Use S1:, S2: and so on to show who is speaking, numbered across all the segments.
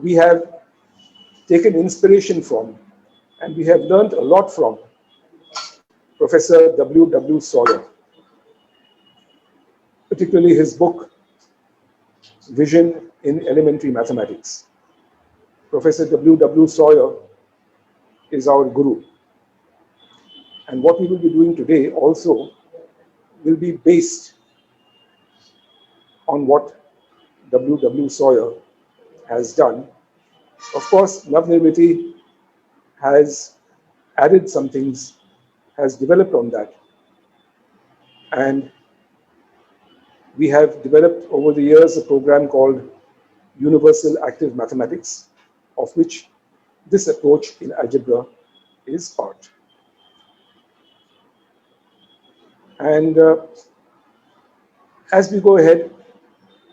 S1: we have taken inspiration from and we have learned a lot from Professor W. W. Sawyer, particularly his book, Vision in Elementary Mathematics. Professor W. W. Sawyer is our guru. And what we will be doing today also will be based on what W. W. Sawyer has done. Of course, Navnirmiti has added some things, has developed on that. And we have developed over the years a program called Universal Active Mathematics, of which this approach in algebra is part. And as we go ahead,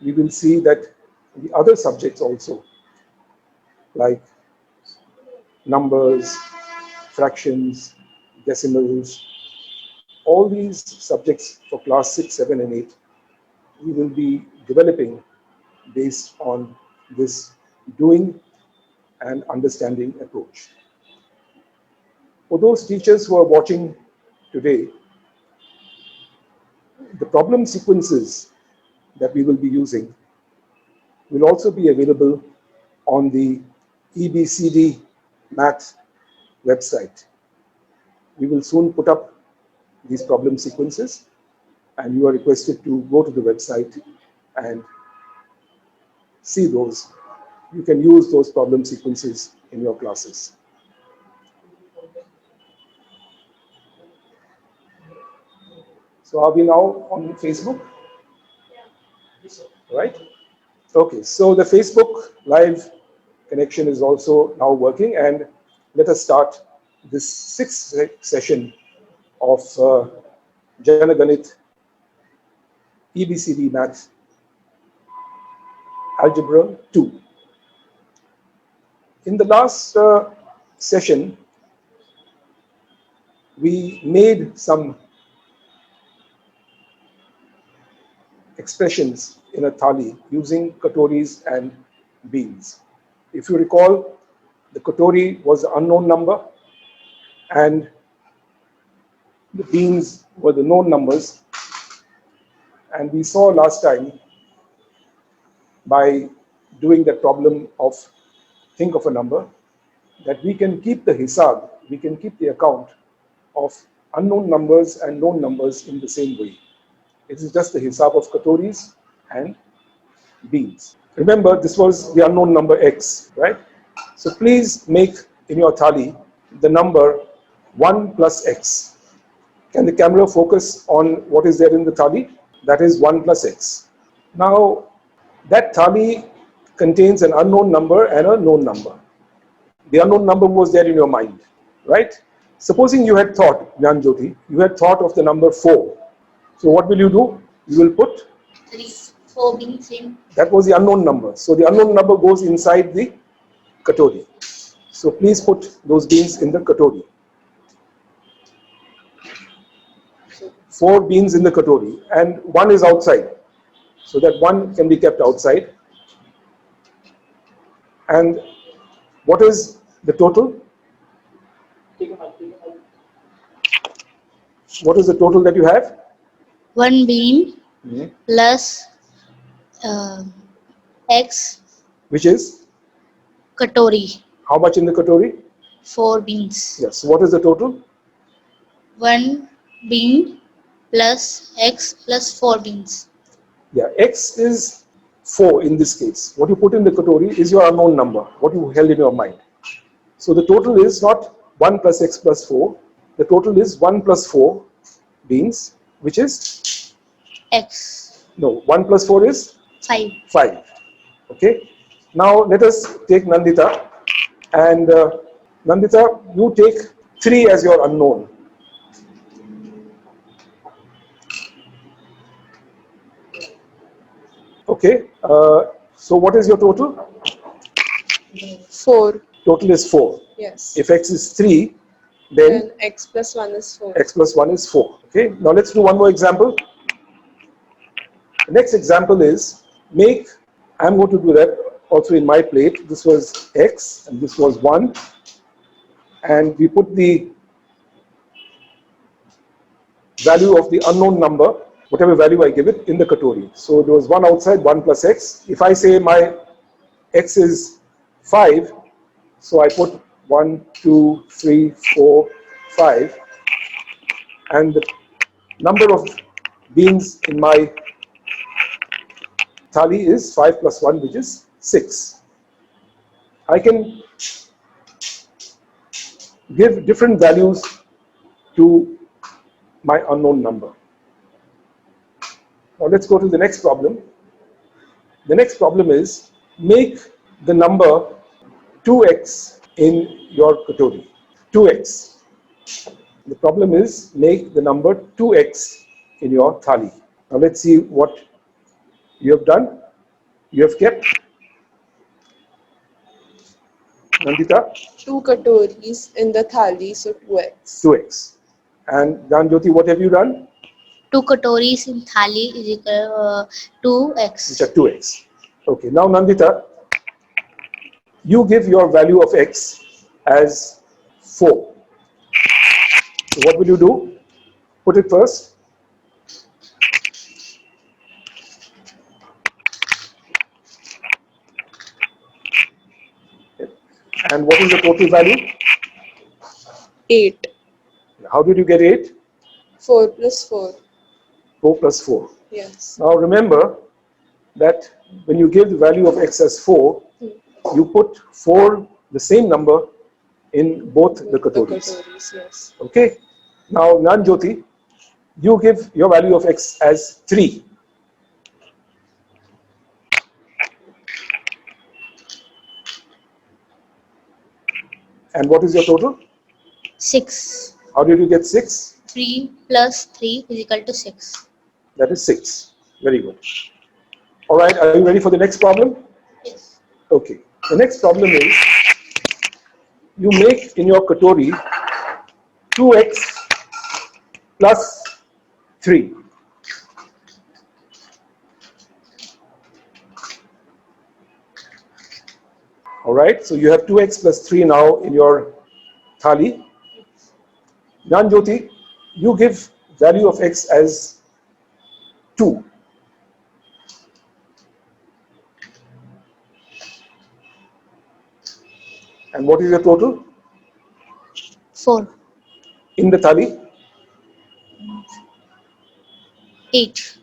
S1: we will see that the other subjects also, like numbers, fractions, decimals, all these subjects for class 6, 7, and 8, we will be developing based on this doing and understanding approach. For those teachers who are watching today, the problem sequences that we will be using will also be available on the EBCD Math website. We will soon put up these problem sequences, and you are requested to go to the website and see those. You can use those problem sequences in your classes. So are we now on Facebook? Right? Okay, so the Facebook Live connection is also now working, and let us start this sixth session of Jana Ganit EBCD Math Algebra 2. In the last session, we made some expressions in a thali using katoris and beans. If you recall, the katori was the unknown number and the beans were the known numbers. And we saw last time, by doing that problem of think of a number, that we can keep the hisab, we can keep the account of unknown numbers and known numbers in the same way. It is just the hisab of katoris and beans. Remember, this was the unknown number x, right? So please make in your thali the number 1 plus x. Can the camera focus on what is there in the thali? That is 1 plus x. Now, that thali contains an unknown number and a known number. The unknown number was there in your mind, right? Supposing you had thought, Jnanjyoti, you had thought of the number 4. So what will you do? You will put
S2: 4 beans in.
S1: That was the unknown number. So the unknown number goes inside the katori. So please put those beans in the katori. 4 beans in the katori, and 1 is outside. So that 1 can be kept outside. And what is the total? What is the total that you have?
S2: 1 bean plus x,
S1: Which is?
S2: katori.
S1: How much in the katori?
S2: 4 beans.
S1: Yes. So what is the total?
S2: 1 bean plus x plus 4 beans.
S1: Yeah, x is 4 in this case. What you put in the katori is your unknown number, what you held in your mind. So the total is not 1 plus x plus 4. The total is 1 plus 4 beans, which is?
S2: X.
S1: No, 1 plus 4 is?
S2: 5.
S1: 5. Okay. Now let us take Nandita. And Nandita, you take 3 as your unknown. Okay. So what is your total?
S3: 4.
S1: Total is 4.
S3: Yes.
S1: If x is 3, then
S3: x plus 1 is 4.
S1: X plus 1 is 4. Okay. Now let's do one more example. The next example is make, I'm going to do that also in my plate. This was X and this was 1. And we put the value of the unknown number, whatever value I give it, in the katori. So there was 1 outside, 1 plus X. If I say my X is 5, so I put 1, 2, 3, 4, 5. And the number of beans in my thali is 5 plus 1, which is 6. I can give different values to my unknown number. Now let's go to the next problem. The next problem is make the number 2x in your katori. 2x. The problem is make the number 2x in your thali. Now let's see what you have done. You have kept, Nandita,
S3: 2 katoris in the thali, so 2x.
S1: 2x. And Jyoti, what have you done?
S2: 2 katoris in thali is equal to
S1: Which
S2: 2x.
S1: are 2x. Okay, now Nandita, you give your value of x as 4. So what will you do? Put it first. And what is the total value?
S3: 8.
S1: How did you get 8?
S3: 4 plus 4.
S1: 4 plus 4.
S3: Yes.
S1: Now remember that when you give the value of x as 4, you put 4, the same number, in both the
S3: The
S1: katoris.
S3: katoris, yes.
S1: Okay. Now Nanjyoti, you give your value of x as 3. And what is your total?
S2: 6.
S1: How did you get 6?
S2: 3 plus 3 is equal to 6.
S1: That is 6. Very good. All right, are you ready for the next problem?
S2: Yes.
S1: Okay. The next problem is you make in your katori 2x plus 3. All right, so you have 2x plus 3 now in your thali. Nanjyoti, you give value of x as 2. And what is your total
S2: 4.
S1: in the thali?
S2: 8.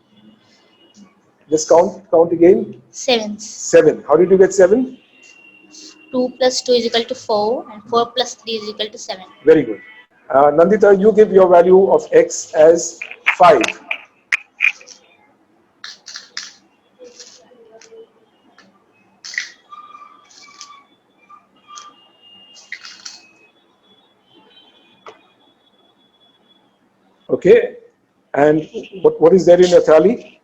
S1: Just count again.
S2: 7.
S1: 7. How did you get 7?
S2: 2 plus 2 is equal to 4 and 4 plus 3 is equal to 7.
S1: Very good. Nandita, you give your value of x as 5. Okay. And what is there in your thali?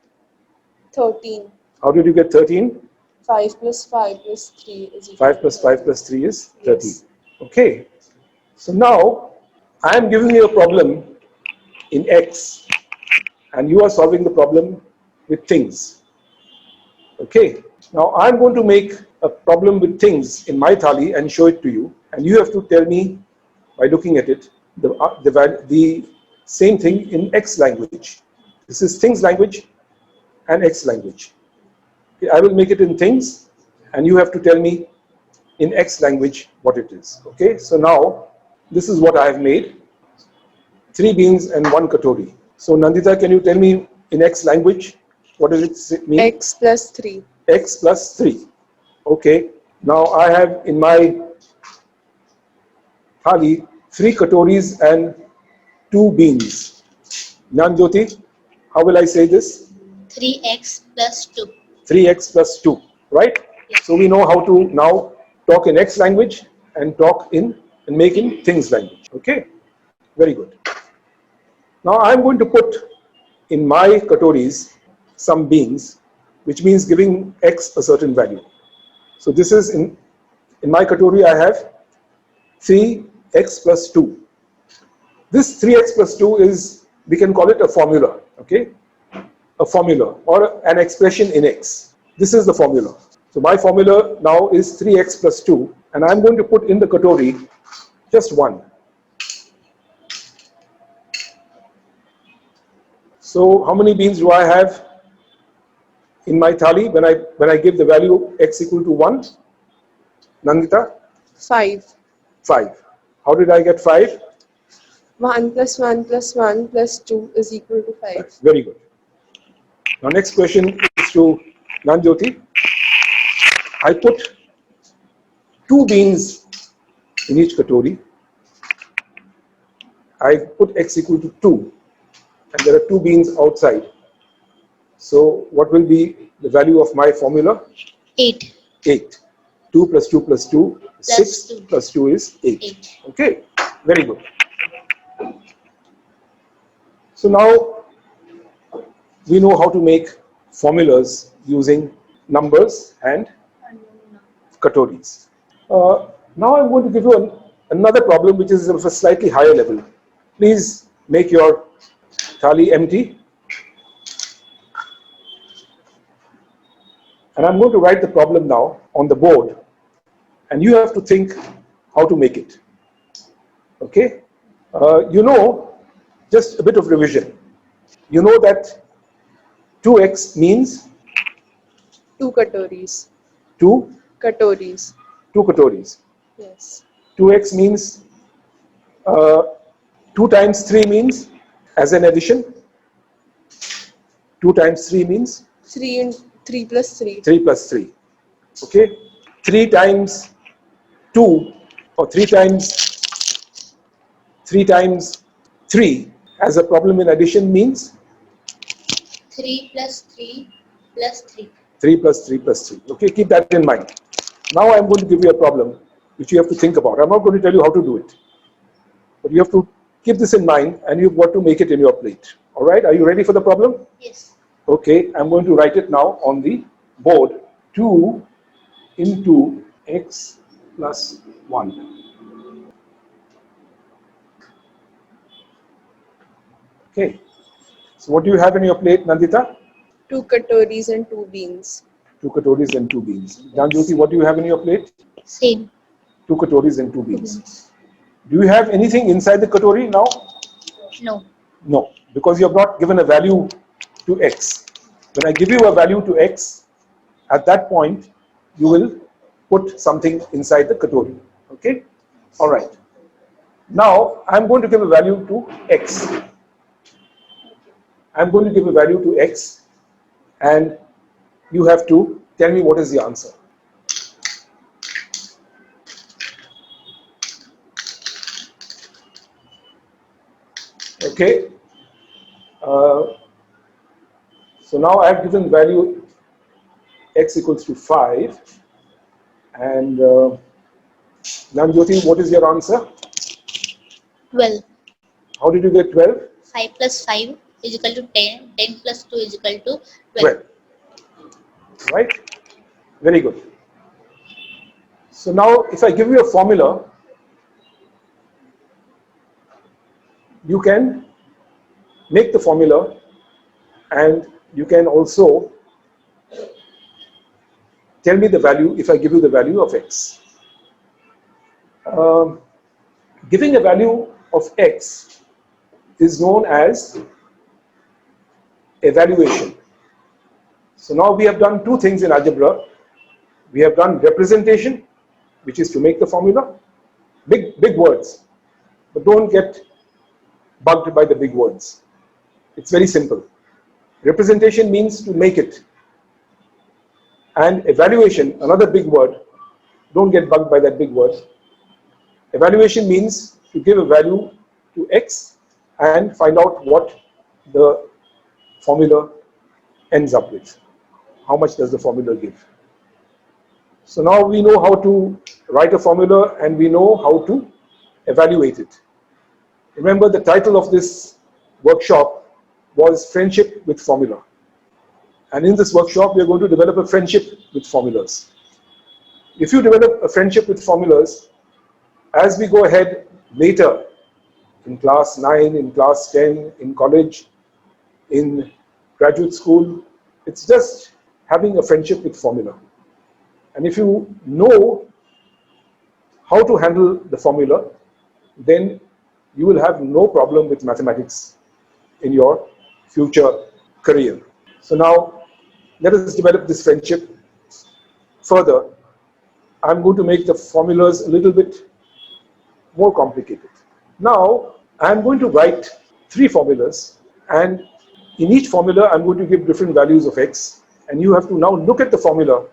S3: 13.
S1: How did you get 13?
S3: 5 plus 5 plus 3 is equal
S1: 5
S3: to
S1: plus 5 plus 3 is 13.
S3: Yes.
S1: Okay. So now I am giving you a problem in x and you are solving the problem with things. Okay. Now I am going to make a problem with things in my thali and show it to you, and you have to tell me by looking at it the same thing in X language. This is things language and X language. Okay, I will make it in things and you have to tell me in X language what it is. Okay, so now this is what I have made. 3 beans and 1 katori. So Nandita, can you tell me in X language what does it mean?
S3: x plus 3.
S1: X plus 3. Okay, now I have in my thali 3 katoris and 2 beans. Nanjyoti, how will I say this?
S2: 3x plus 2.
S1: 3x plus 2, right?
S2: Yes.
S1: So we know how to now talk in X language and talk in and make in things language. Okay, very good. Now I'm going to put in my katoris some beans, which means giving X a certain value. So this is in my katori I have 3x plus 2. This 3x plus 2 is, we can call it a formula, okay? A formula or an expression in X. This is the formula. So my formula now is 3x plus 2, and I'm going to put in the katori just 1. So how many beans do I have in my thali when I give the value x equal to 1? Nandita?
S3: 5.
S1: 5. How did I get 5?
S3: 1 plus 1 plus 1 plus 2 is equal to 5.
S1: Very good. Now next question is to Nanjyoti. I put 2 beans in each katori. I put x equal to 2, and there are 2 beans outside. So what will be the value of my formula?
S2: 8.
S1: 8. 2 plus 2 plus 2, 6
S2: 2.
S1: plus 2 is 8.
S2: 8.
S1: Okay, very good. So now we know how to make formulas using numbers and katoris. Now I'm going to give you another problem which is of a slightly higher level. Please make your thali empty. And I'm going to write the problem now on the board, and you have to think how to make it. Okay? You know, just a bit of revision. You know that 2x means
S3: 2 katoris.
S1: 2
S3: Katoris.
S1: katoris.
S3: Yes.
S1: 2x means 2 times 3 means, as an addition, 2 times 3 means
S3: 3 and 3 plus 3.
S1: 3 plus 3. Okay? 3 times 2, or 3 times 3 as a problem in addition means
S2: 3 plus 3 plus 3.
S1: 3 plus 3 plus 3. Okay, keep that in mind. Now I'm going to give you a problem which you have to think about. I'm not going to tell you how to do it, but you have to keep this in mind, and you've got to make it in your plate. All right, are you ready for the problem?
S2: Yes.
S1: Okay, I'm going to write it now on the board. 2 into x plus 1. Okay, so what do you have in your plate, Nandita?
S3: 2 katoris and 2 beans.
S1: 2 katoris and 2 beans. Janjyoti, what do you have in your plate?
S2: Same.
S1: 2 katoris and 2 beans. Do you have anything inside the katori now?
S2: No.
S1: No, because you have not given a value to x. When I give you a value to x, at that point, you will put something inside the katori. Okay? All right. Now, I'm going to give a value to x. I'm going to give a value to x, and you have to tell me what is the answer. Okay. So now I have given value x equals to 5, and Nanjyoti, what is your answer?
S2: 12.
S1: How did you get 12?
S2: 5 plus 5 is equal to 10. 10 plus 2 is equal to 12.
S1: 12. Right? Very good. So now if I give you a formula, you can make the formula, and you can also tell me the value if I give you the value of x. Giving a value of x is known as evaluation. So now we have done 2 things in algebra. We have done representation, which is to make the formula. Big words, but don't get bugged by the big words. It's very simple. Representation means to make it. And evaluation, another big word, don't get bugged by that big word. Evaluation means to give a value to x and find out what the formula ends up with. How much does the formula give? So now we know how to write a formula, and we know how to evaluate it. Remember, the title of this workshop was Friendship with Formula. And in this workshop, we are going to develop a friendship with formulas. If you develop a friendship with formulas, as we go ahead later in class 9, in class 10, in college, in graduate school, it's just having a friendship with formula. And if you know how to handle the formula, then you will have no problem with mathematics in your future career. So now let us develop this friendship further. I'm going to make the formulas a little bit more complicated. Now I'm going to write 3 formulas, and in each formula I'm going to give different values of x, and you have to now look at the formula.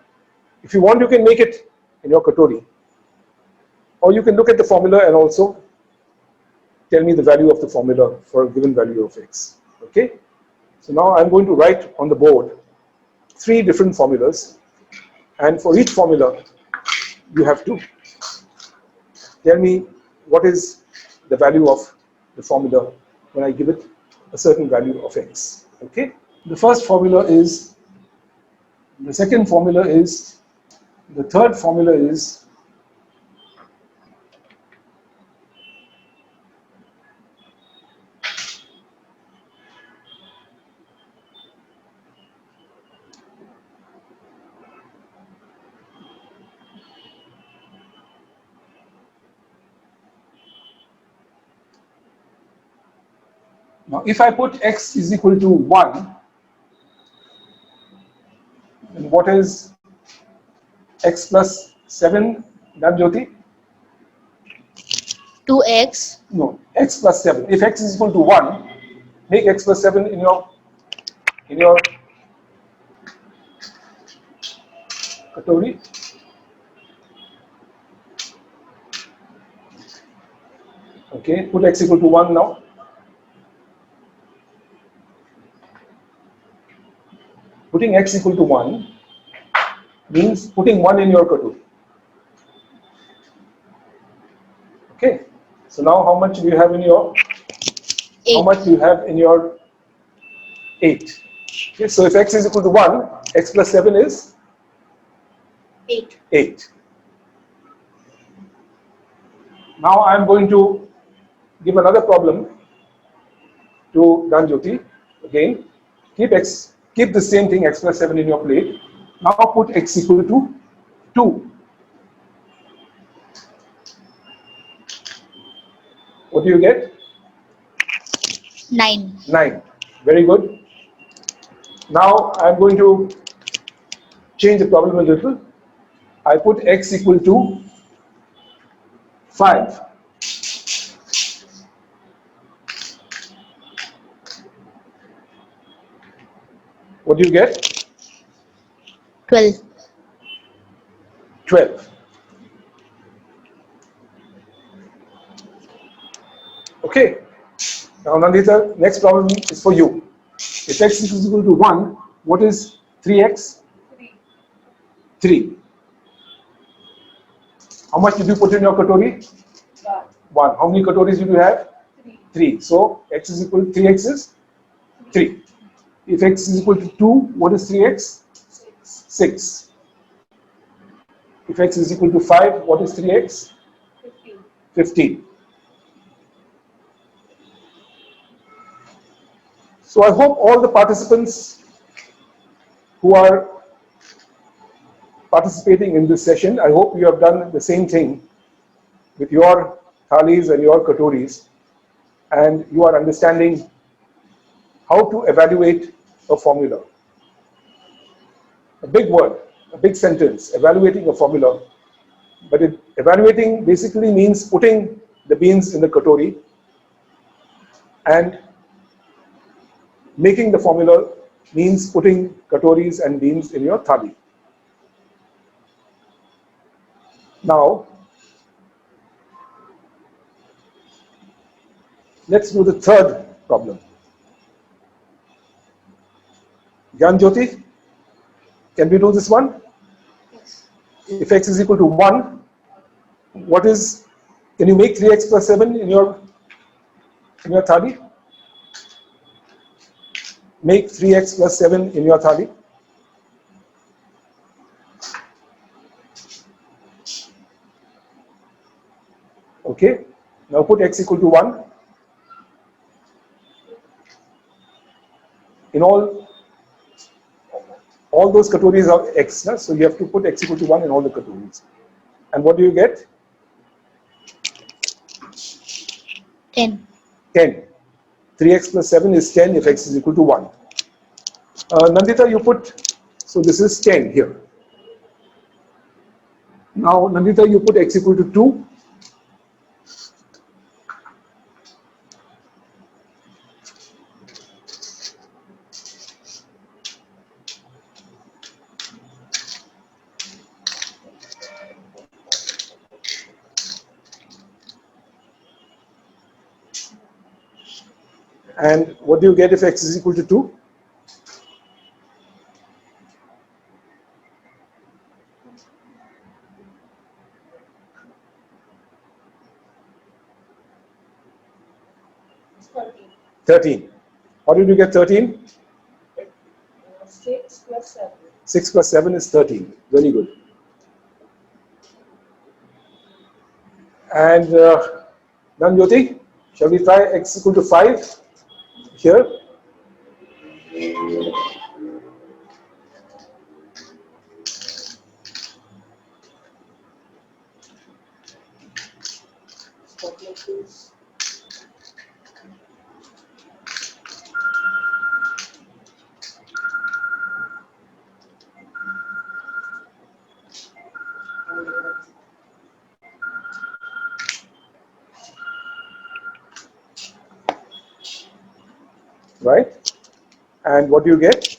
S1: If you want, you can make it in your Katori, or you can look at the formula and also tell me the value of the formula for a given value of x. Okay? So now I'm going to write on the board 3 different formulas, and for each formula you have to tell me what is the value of the formula when I give it a certain value of x. Okay? The first formula is, the second formula is, the third formula is, now if I put x is equal to 1, then what is x plus 7, Danjoti?
S2: 2x.
S1: No, x plus 7. If x is equal to 1, make x plus 7 in your Katori. Okay, put x equal to 1 now. Putting x equal to 1 means putting 1 in your Katori. Okay, so now how much do you have in your
S2: 8.
S1: how much do you have in your 8? Okay, so if x is equal to 1, x plus 7 is
S2: 8.
S1: 8. Now I am going to give another problem to Danjoti. Again, keep the same thing, x plus 7 in your plate. Now put x equal to 2. What do you get?
S2: 9.
S1: 9. Very good. Now I am going to change the problem a little. I put x equal to 5. What do you get?
S2: 12.
S1: 12. Okay. Now Nandita, next problem is for you. If x is equal to 1, what is 3x? 3. How much did you put in your Katori? 1. How many Katoris did you have? 3. So x is equal to 3x is 3. If x is equal to 2, what is 3x? 6. If x is equal to 5, what is 3x? 15. So I hope all the participants who are participating in this session, I hope you have done the same thing with your thalis and your katoris, and you are understanding how to evaluate a formula. A big word, a big sentence, evaluating a formula. But evaluating basically means putting the beans in the katori and making the formula means putting katoris and beans in your thali. Now, let's do the third problem. Gyan Jyoti, can we do this one?
S2: Yes.
S1: If x is equal to 1, what is, can you make 3x plus 7 in your thali? Make 3x plus 7 in your thali. Okay, now put x equal to 1. In all all those katoris are x, na? So you have to put x equal to 1 in all the katoris. And what do you get?
S2: 10.
S1: 10. 3x plus 7 is 10 if x is equal to 1. Nandita, you put, so this is 10 here. Now, Nandita, you put x equal to 2. And what do you get if x is equal to 2?
S3: Thirteen.
S1: 13. How did you get 13?
S3: 6 plus 7.
S1: 6 plus 7 is 13. Very good. And Nanjyoti, shall we try x equal to 5 here? Right? And what do you get?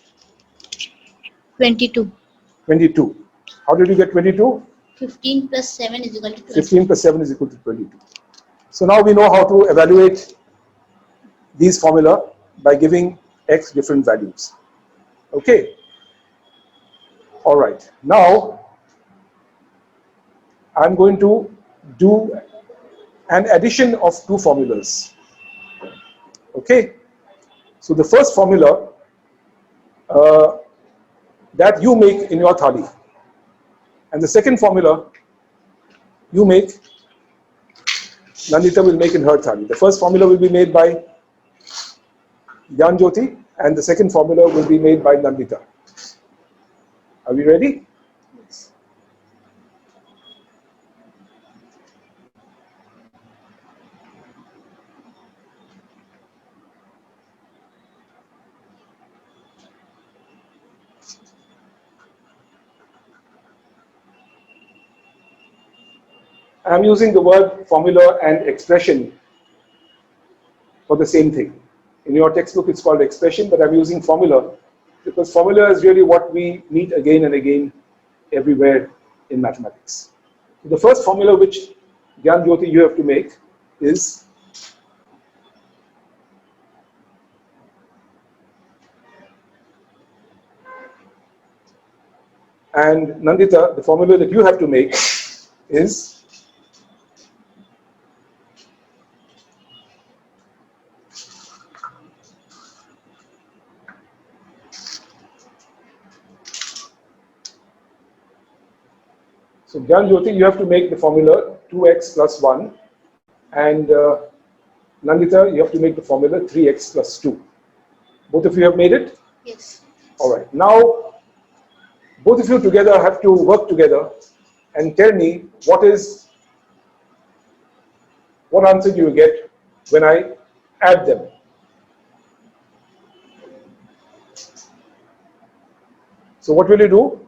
S2: 22.
S1: 22. How did you get 22?
S2: 15 plus 7 is equal to 20.
S1: 15 plus 7 is equal to 22. So now we know how to evaluate these formula by giving x different values. Okay. All right. Now I'm going to do an addition of two formulas. Okay. So the first formula that you make in your thali, and the second formula you make, Nandita will make in her thali. The first formula will be made by Jyoti, and the second formula will be made by Nandita. Are we ready?
S3: Yes.
S1: I'm using the word formula and expression for the same thing. In your textbook it's called expression, but I'm using formula because formula is really what we meet again and again everywhere in mathematics. So the first formula which Jyoti you have to make is and Nandita, the formula that you have to make is so Jyoti, you have to make the formula 2x plus 1 and Nandita, you have to make the formula 3x plus 2. Both of you have made it?
S2: Yes.
S1: Alright, now both of you together have to work together and tell me what answer do you get when I add them. So what will you do?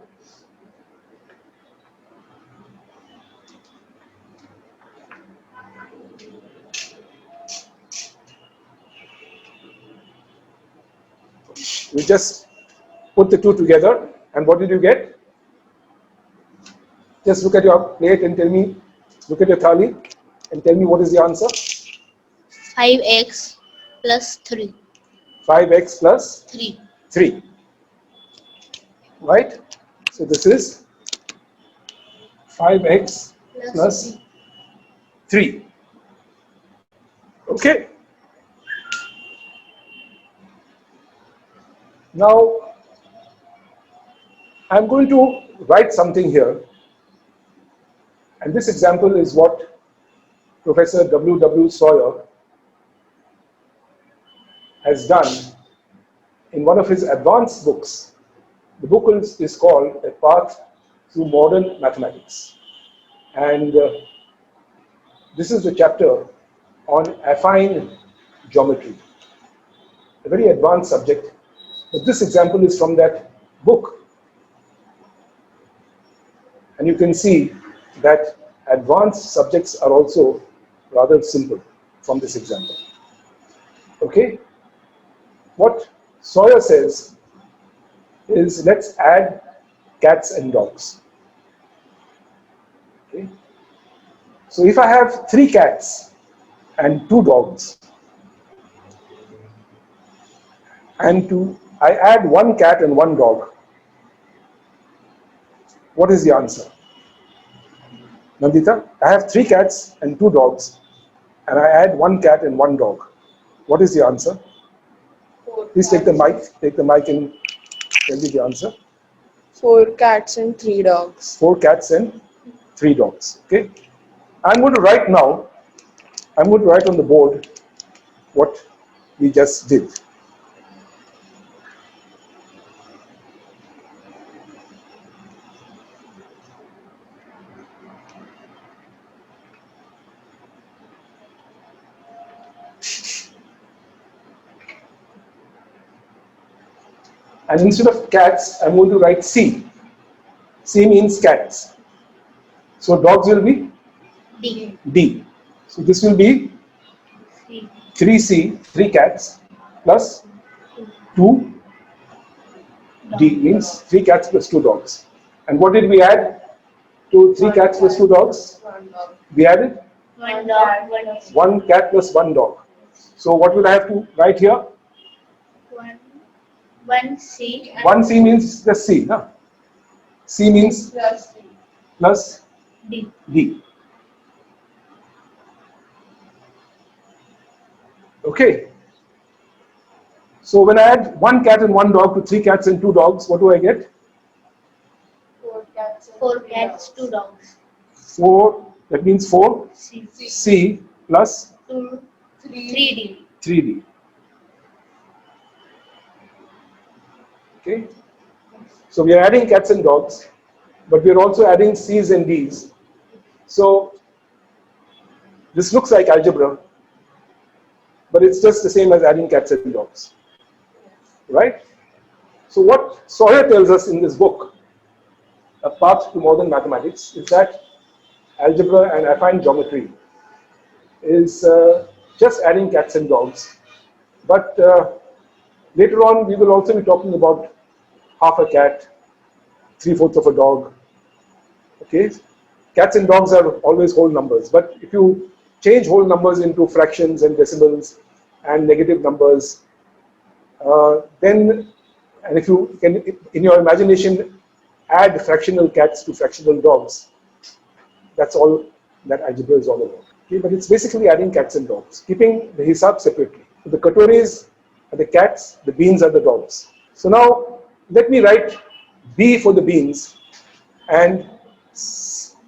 S1: You just put the two together and what did you get? Just look at your plate and tell me, look at your thali and tell me what is the answer?
S2: 5x plus 3.
S1: 5x plus
S2: 3.
S1: 3. Right? So this is 5x plus 3. Okay? Now, I'm going to write something here. And this example is what Professor W. Sawyer has done in one of his advanced books The book is called A Path Through Modern Mathematics. And this is the chapter on affine geometry, a very advanced subject. But this example is from that book. And you can see that advanced subjects are also rather simple from this example. Okay? What Sawyer says is, let's add cats and dogs. Okay? So if I have 3 cats and 2 dogs, and I add 1 cat and 1 dog, what is the answer? Nandita, I have 3 cats and 2 dogs, and I add 1 cat and 1 dog. What is the answer?
S3: 4
S1: Please take the
S3: cats.
S1: mic and tell me the answer.
S3: 4 cats and 3 dogs.
S1: 4 cats and 3 dogs. Okay. I'm going to write now. I'm going to write on the board what we just did. And instead of cats, I'm going to write C. C means cats. So dogs will be
S2: D.
S1: D. So this will be
S2: C.
S1: 3C, 3 cats, plus 2 D, means 3 cats plus 2 dogs. And what did we add to 3 cats plus 2 dogs?
S3: 1 dog.
S1: We added
S2: 1 dog, 1
S1: 1 cat plus 1 dog. So what will I have to write here?
S2: 1 C. and
S1: 1 C means just C. Huh? C means
S3: Plus 3.
S1: plus
S2: D.
S1: D. Okay. So when I add 1 cat and 1 dog to 3 cats and 2 dogs, what do I get?
S3: 4 cats and
S2: 4
S3: 3
S2: cats,
S3: dogs.
S2: 2 dogs.
S1: 4, that means 4
S2: C.
S1: C plus
S2: 2,
S3: 3
S2: 3 D.
S1: 3D. Okay. So we are adding cats and dogs, but we are also adding C's and D's. So this looks like algebra, but it's just the same as adding cats and dogs. Right? So what Sawyer tells us in this book, A Path to Modern Mathematics, is that algebra and affine geometry is just adding cats and dogs. But later on, we will also be talking about half a cat, 3/4 of a dog. Okay? Cats and dogs are always whole numbers, but if you change whole numbers into fractions and decimals and negative numbers, then, and if you can, in your imagination, add fractional cats to fractional dogs, that's all that algebra is all about. Okay? But it's basically adding cats and dogs, keeping the hisab separately. So the katoris are the cats, the beans are the dogs. So now, let me write B for the beans and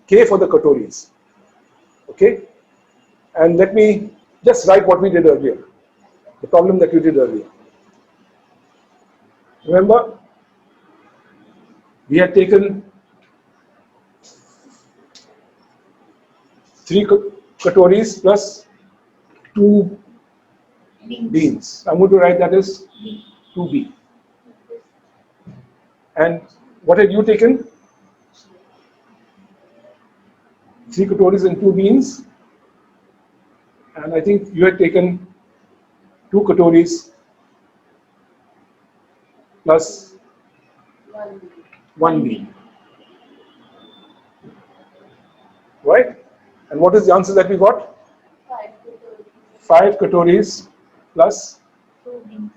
S1: K for the katoris. Okay? And let me just write what we did earlier, the problem that we did earlier. Remember, we had taken 3 katoris plus 2 beans. I'm going to write that as
S2: B.
S1: 2B. And what had you taken? 3 katoris and 2 beans. And I think you had taken 2 katoris plus 1 bean. Right? And what is the answer that we got? 5 katoris plus
S2: 2 beans.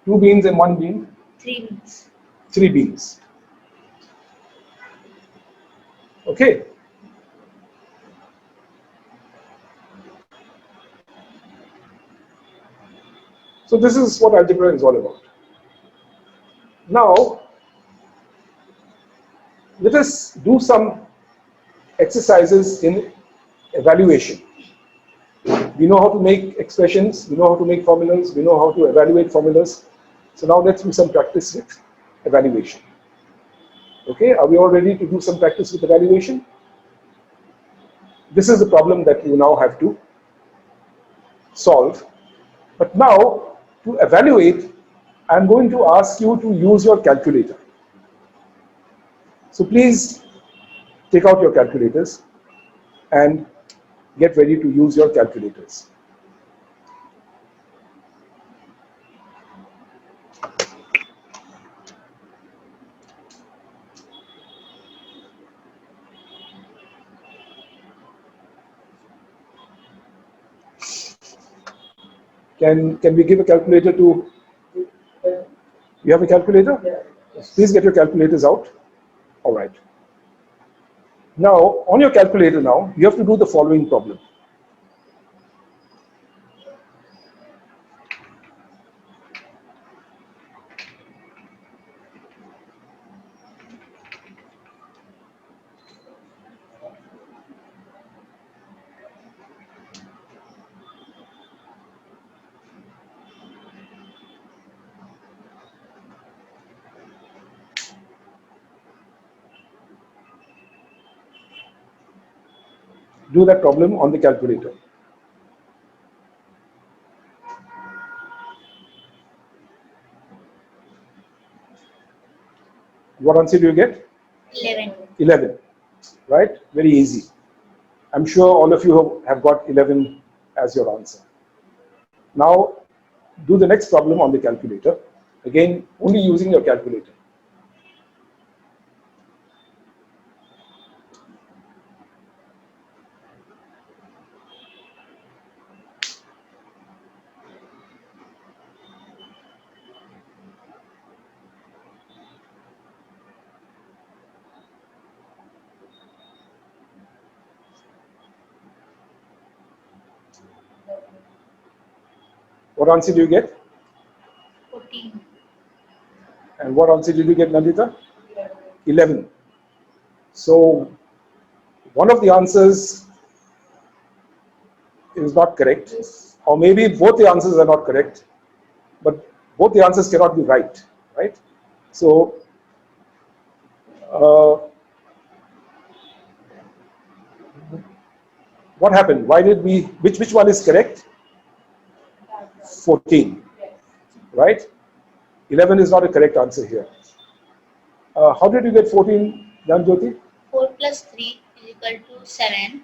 S1: 2 beans and 1 bean.
S2: 3 beans.
S1: 3 beans. Okay. So this is what algebra is all about. Now, let us do some exercises in evaluation. We know how to make expressions, we know how to make formulas, we know how to evaluate formulas. So now let's do some practice with evaluation. Okay, are we all ready to do some practice with evaluation? This is the problem that you now have to solve. But now, to evaluate, I'm going to ask you to use your calculator. So please take out your calculators and get ready to use your calculators. Can we give a calculator to, you have a calculator? Yes. Please get your calculators out. All right. Now, on your calculator now, you have to do the following problem. Do that problem on the calculator. What answer do you get?
S2: 11.
S1: 11, right? Very easy. I'm sure all of you have got 11 as your answer. Now, do the next problem on the calculator. Again, only using your calculator. What answer do you get?
S2: 14.
S1: And what answer did you get, Nandita? 11. So, one of the answers is not correct, or maybe both the answers are not correct, but both the answers cannot be right, right? So, what happened? Why did we, which one is correct? 14, right? 11 is not a correct answer here. How did you get 14, Janjoti?
S2: 4 plus 3 is equal to 7.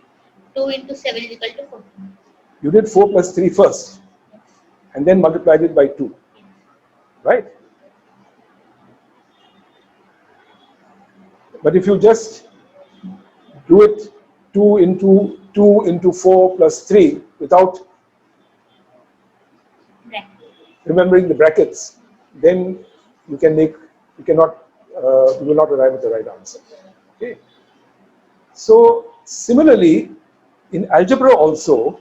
S2: 2 into 7 is equal to 14.
S1: You did 4 plus 3 first, and then multiplied it by 2, right? But if you just do it 2 into 4 plus 3 without remembering the brackets, then you will not arrive at the right answer. Okay. So similarly, in algebra also,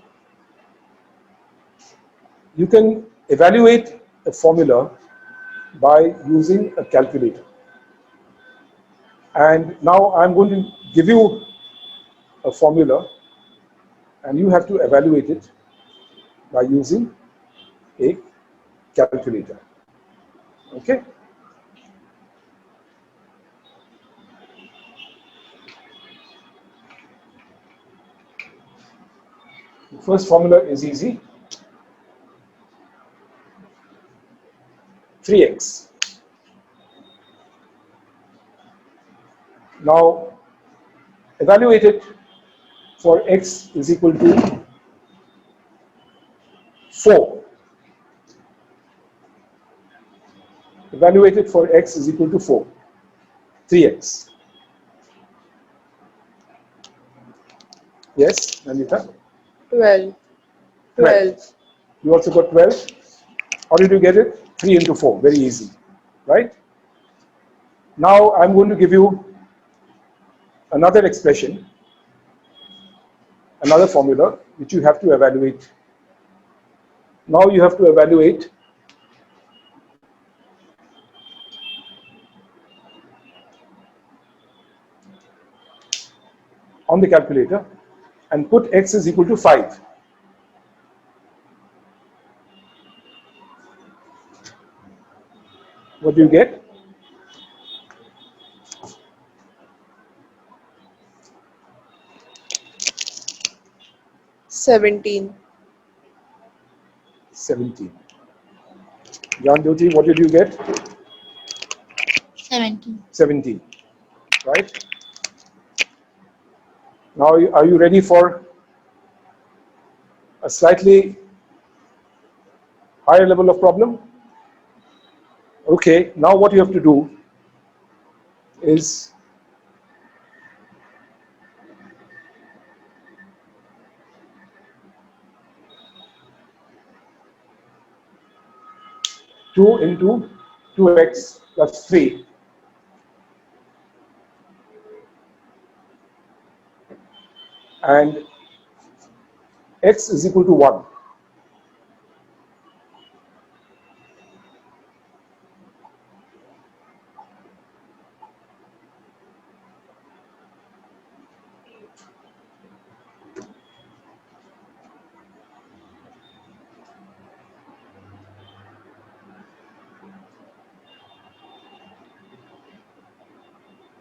S1: you can evaluate a formula by using a calculator. And now I'm going to give you a formula, and you have to evaluate it by using a calculator. Okay? The first formula is easy. 3x. Now, evaluate it for x is equal to 4. Evaluate it for x is equal to 4. 3x. Yes, Nandita?
S3: 12. 12.
S1: You also got 12. How did you get it? 3 into 4. Very easy. Right? Now I'm going to give you another expression, another formula, which you have to evaluate. Now you have to evaluate on the calculator and put x is equal to 5. What do you get?
S3: 17.
S1: 17. Jan Jyoti, what did you get?
S2: 17.
S1: 17. Right? Now, are you ready for a slightly higher level of problem? Okay, now what you have to do is two into 2x plus 3 and x is equal to 1.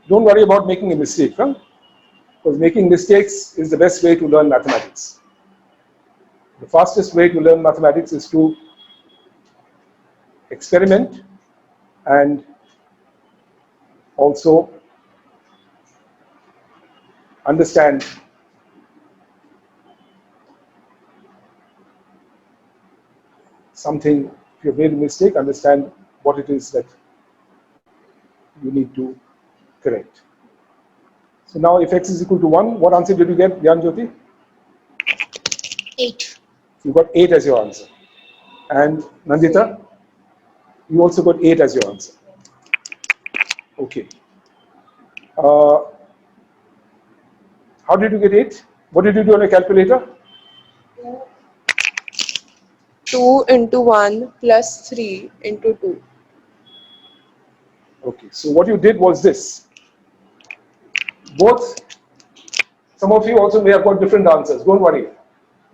S1: Don't worry about making a mistake, huh? Because making mistakes is the best way to learn mathematics. The fastest way to learn mathematics is to experiment and also understand something. If you've made a mistake, understand what it is that you need to correct. So now if x is equal to 1, what answer did you get, Gyan Jyoti?
S2: 8.
S1: You got 8 as your answer. And Nandita, you also got 8 as your answer. Okay. How did you get 8? What did you do on a calculator?
S3: 2 into 1 plus 3 into 2.
S1: Okay, so what you did was this. Both, some of you also may have got different answers. Don't worry.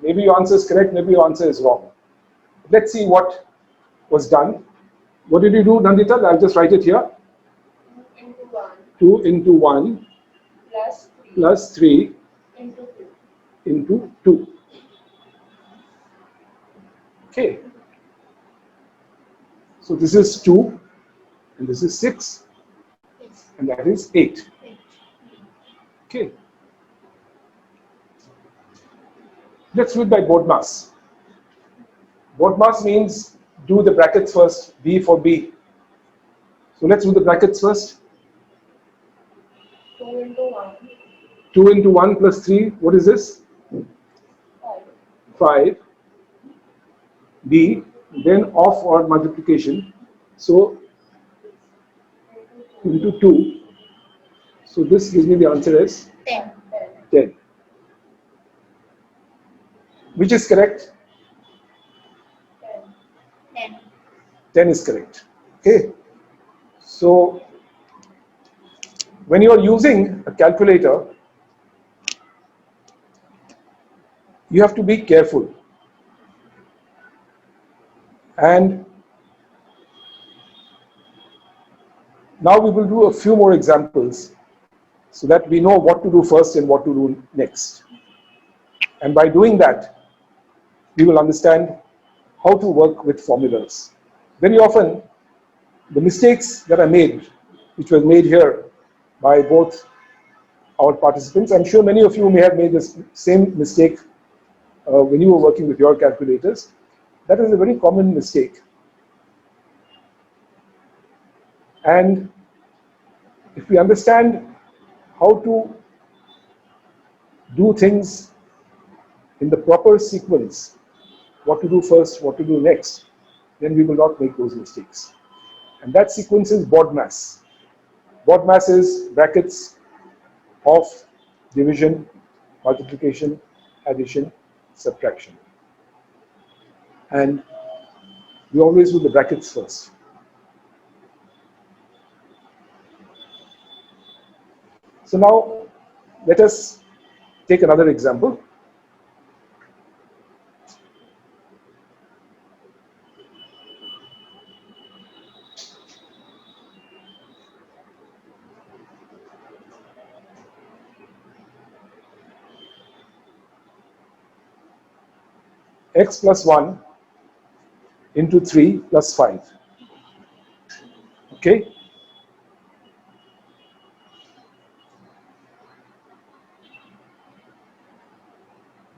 S1: Maybe your answer is correct, maybe your answer is wrong. Let's see what was done. What did you do, Nandita? I'll just write it here.
S3: 2 into 1
S1: 2 into 1 plus 3
S3: into 2.
S1: into 2. Okay. So this is 2 and this is 6
S2: Yes.
S1: and that is 8.
S2: 8.
S1: Okay. Let's do it by BODMAS. BODMAS means do the brackets first, B for B. So let's do the brackets first.
S3: 2 into 1,
S1: 2 into 1 plus 3, what is this?
S3: 5.
S1: 5. B, then off or multiplication. So into 2. So this gives me the answer as
S2: 10.
S1: 10. Which is correct?
S2: 10.
S1: 10 is correct. Okay. So when you are using a calculator, you have to be careful. And now we will do a few more examples so that we know what to do first and what to do next. And by doing that, we will understand how to work with formulas. Very often, the mistakes that are made, which were made here by both our participants, I'm sure many of you may have made the same mistake when you were working with your calculators. That is a very common mistake. And if we understand how to do things in the proper sequence, what to do first, what to do next, then we will not make those mistakes. And that sequence is BODMAS. BODMAS is brackets, off, division, multiplication, addition, subtraction. And we always do the brackets first. So now let us take another example. x plus 1 into 3 plus 5. Okay?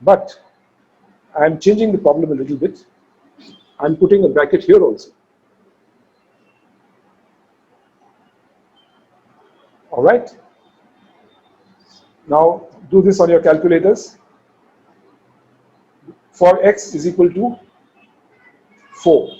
S1: But I'm changing the problem a little bit. I'm putting a bracket here also. All right? Now do this on your calculators. For x is equal to 4.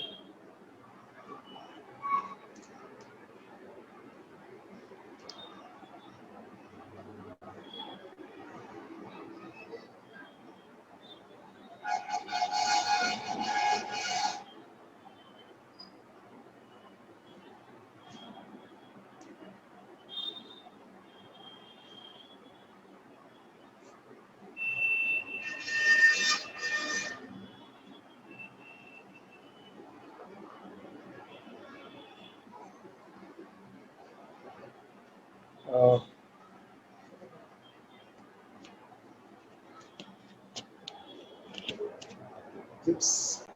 S1: Uh, oops.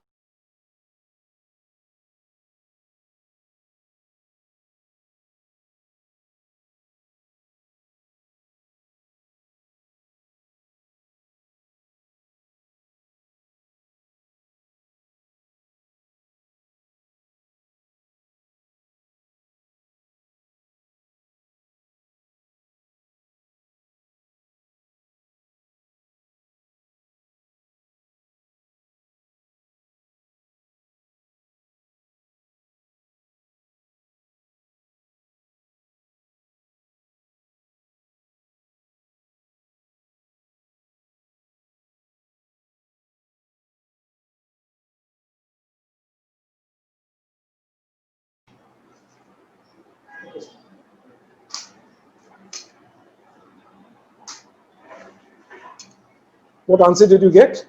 S1: What answer did you get?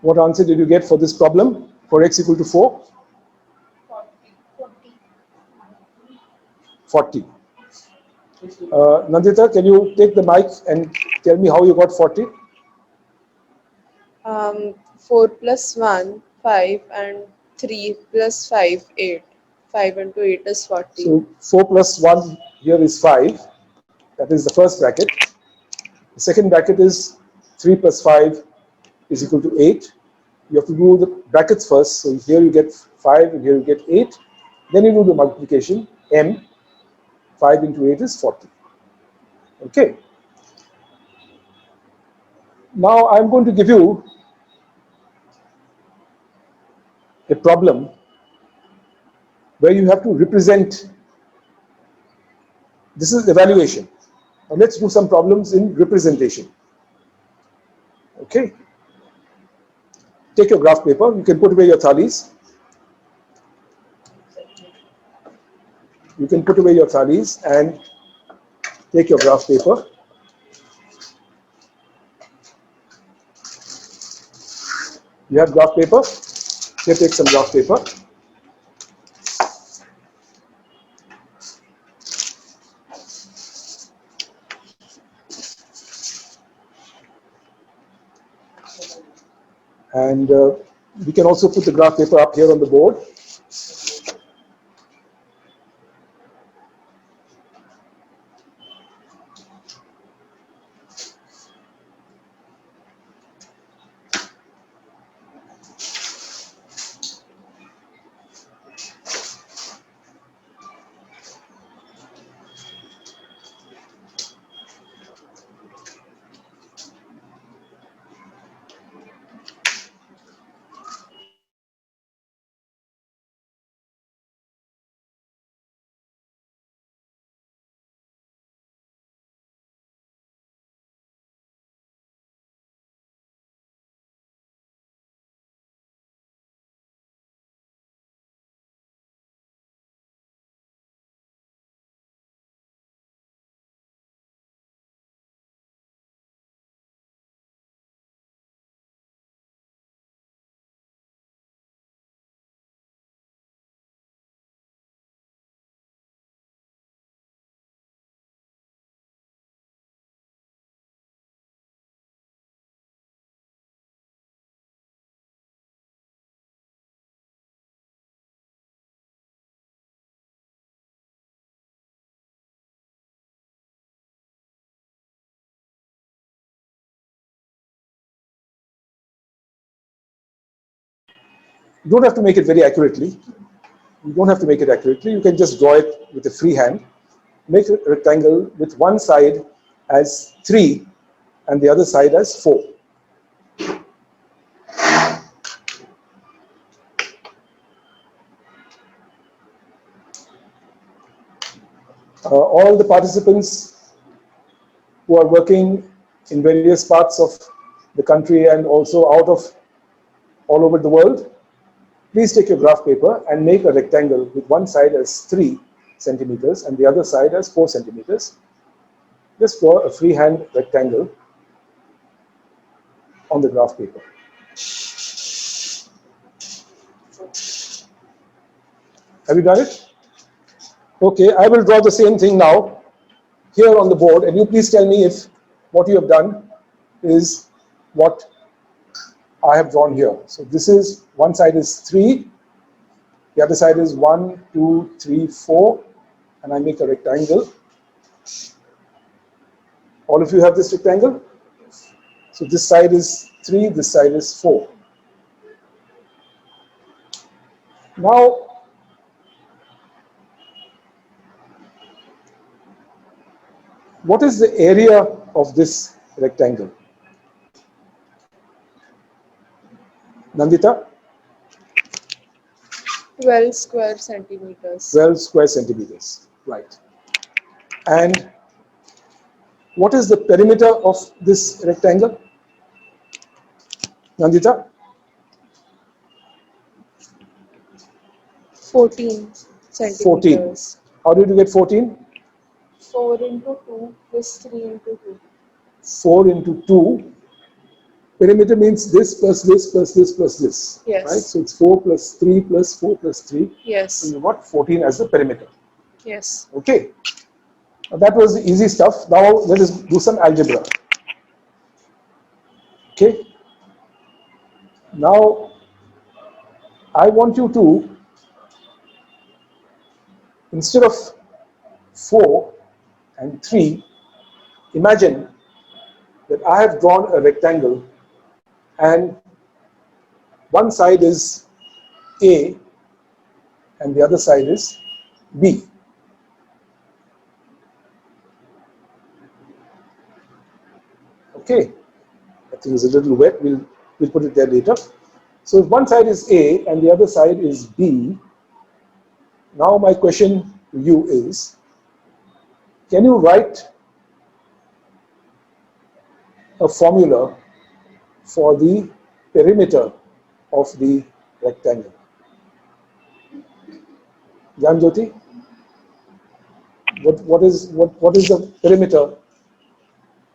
S1: What answer did you get for this problem? For x equal to 4? 40. Nandita, can you take the mic and tell me how you got 40?
S3: 4 plus 1, 5, and 3 plus 5, 8. 5 into 8 is 40.
S1: So 4 plus 1 here is 5. That is the first bracket. The second bracket is 3 plus 5 is equal to 8. You have to do the brackets first. So here you get 5 and here you get 8. Then you do the multiplication. M, 5 into 8 is 40. Okay. Now I'm going to give you a problem where you have to represent. This is evaluation. Now let's do some problems in representation. Okay. Take your graph paper. You can put away your thalis. You can put away your thalis and take your graph paper. You have graph paper? Here, take some graph paper. And we can also put the graph paper up here on the board. You don't have to make it very accurately. You don't have to make it accurately. You can just draw it with a free hand. Make a rectangle with one side as 3 and the other side as 4. All the participants who are working in various parts of the country and also out of all over the world, please take your graph paper and make a rectangle with one side as 3 centimeters and the other side as 4 centimeters. Just draw a freehand rectangle on the graph paper. Have you done it? Okay, I will draw the same thing now here on the board, and you please tell me if what you have done is what I have drawn here. So this is, one side is 3, the other side is 1, 2, 3, 4, and I make a rectangle. All of you have this rectangle? So this side is 3, this side is 4. Now, what is the area of this rectangle? Nandita?
S3: 12 square centimeters.
S1: 12 square centimeters, right. And what is the perimeter of this rectangle? Nandita?
S3: 14 centimeters.
S1: 14. How did you get 14?
S3: 4 into 2 plus 3 into 2.
S1: 4 into 2. Perimeter means this plus this plus this plus this.
S3: Yes.
S1: Right? So it's 4 plus 3 plus 4 plus 3.
S3: Yes.
S1: So you got 14 as the perimeter.
S3: Yes.
S1: Okay. Now that was the easy stuff. Now let us do some algebra. Okay. Now I want you to, instead of 4 and 3, imagine that I have drawn a rectangle and one side is A and the other side is B. Okay, I think it's a little wet, we'll put it there later. So if one side is A and the other side is B, now my question to you is, can you write a formula for the perimeter of the rectangle? Janjoti, what is the perimeter?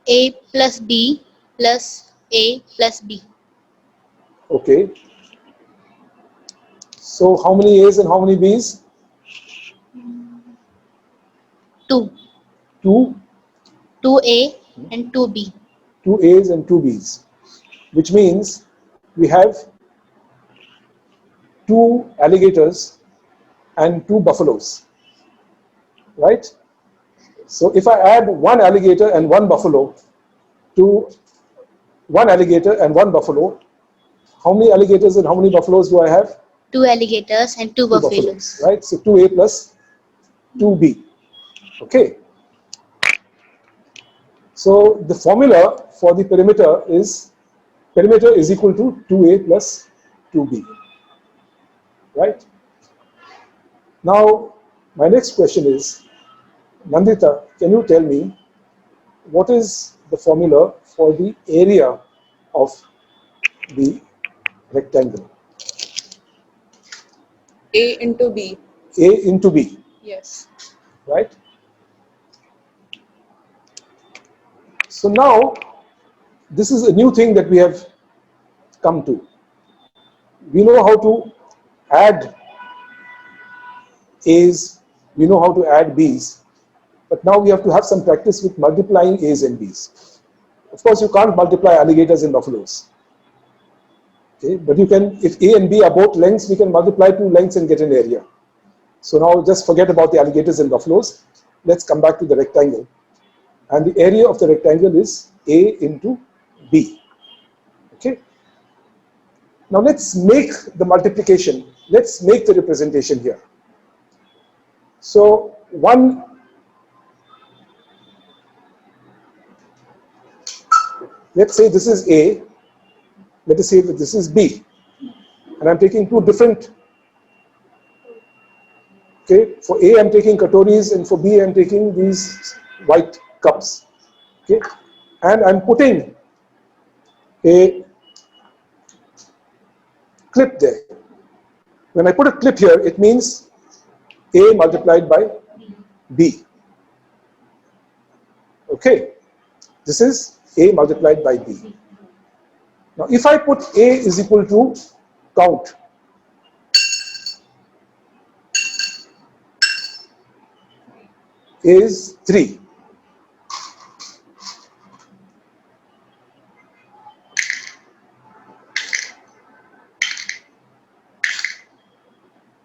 S2: A plus B plus A plus B.
S1: Okay. So how many A's and how many B's?
S2: 2.
S1: 2.
S2: 2A and 2B.
S1: 2 A's and 2 B's, which means we have 2 alligators and 2 buffaloes, right? So if I add 1 alligator and 1 buffalo to 1 alligator and 1 buffalo, how many alligators and how many buffaloes do I have?
S2: 2 alligators and 2 buffaloes.
S1: Right? So 2A plus 2B. Okay. So the formula for the perimeter is equal to 2A plus 2B. Right? Now, my next question is, Nandita, can you tell me what is the formula for the area of the rectangle?
S3: A into B.
S1: A into B,
S3: Yes.
S1: right? So now, this is a new thing that we have come to. We know how to add A's, we know how to add B's, but now we have to have some practice with multiplying A's and B's. Of course, you can't multiply alligators and buffaloes. Okay, but you can, if A and B are both lengths, we can multiply 2 lengths and get an area. So now just forget about the alligators and buffaloes. Let's come back to the rectangle. And the area of the rectangle is A into B. Okay. Now let's make the multiplication. Let's make the representation here. So let's say this is A. Let us say that this is B. And I'm taking two different. Okay, for A I'm taking katoris, and for B I'm taking these white cups. Okay, and I'm putting a clip there. When I put a clip here, it means A multiplied by B. Okay, this is A multiplied by B. Now, if I put A is equal to count, A is 3.